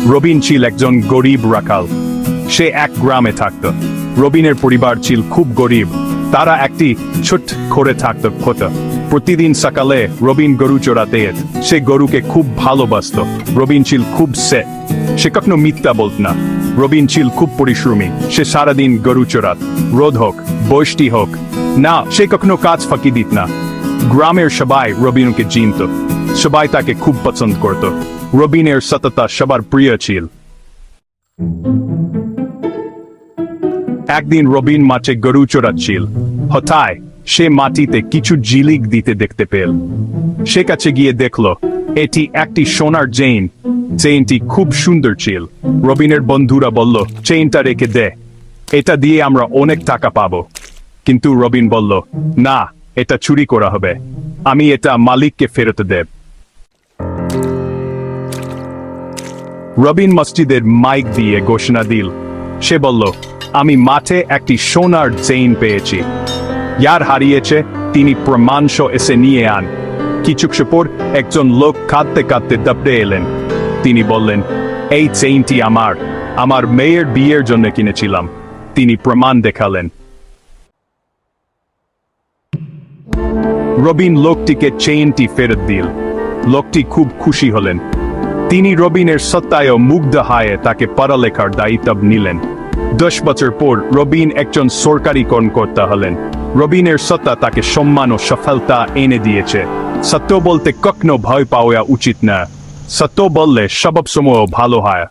রবিন ছিল একজন গরিব রাখাল। সে এক গ্রামে থাকত। রবিনের পরিবার ছিল খুব গরিব। তারা একটি ছোট করে থাকত খোঁটা। প্রতিদিন সকালে রবিন গরু চড়াতে যেত। সে গরুকে খুব ভালোবাসত। রবিন ছিল খুব সে কখনো মিথ্যা বলত না। রবিন ছিল খুব পরিশ্রমী। সে সারাদিন গরু চড়াত, রোদ হোক বৃষ্টি হোক না, সে কখনো কাজ ফাঁকি দিত না। গ্রামের সবাই রবিনকে চিনত। সবাই তাকে খুব পছন্দ করত। রবিনের সততা সবার প্রিয় ছিল। একদিন রবিন মাঠে গরু চড়াচ্ছিল। হঠাৎ সে মাটিতে কিছু ঝিলিক দিতে দেখতে পেল। সে কাছে গিয়ে দেখল এটি একটি সোনার চেইন। চেইনটি খুব সুন্দর ছিল। রবিনের বন্ধুরা বলল, চেইনটা রেখে দে, এটা দিয়ে আমরা অনেক টাকা পাবো। কিন্তু রবিন বলল, না, এটা চুরি করা হবে, আমি এটা মালিককে ফেরত দেব। রবিন মসজিদের মাইক দিয়ে ঘোষণা দিল। সে বলল, আমি মাঠে একটি সোনার চেইন পেয়েছি। যার হারিয়েছে তিনি প্রমাণসহ এসে নিয়ে আন। কিছুক্ষণ পর একজন লোক কাঁদতে কাঁদতে দৌড়ে এলেন। তিনি বললেন, এই চেইনটি আমার মেয়ের বিয়ের জন্য কিনেছিলাম। তিনি প্রমাণ দেখালেন। রবিন লোকটিকে চেইনটি ফেরত দিল। লোকটি খুব খুশি হলেন। তিনি রবিনের সত্তায় মুগ্ধ হয়ে তাকে পড়ালেখার দায়িত্ব নিলেন। 10 বছর পর রবিন একজন সরকারি কর্মকর্তা হলেন। রবিনের সত্তা তাকে সম্মান ও সফলতা এনে দিয়েছে। সত্য বলতে কখনো ভয় পাওয়া উচিত না। সত্য বললে সব সময় ভালো হয়।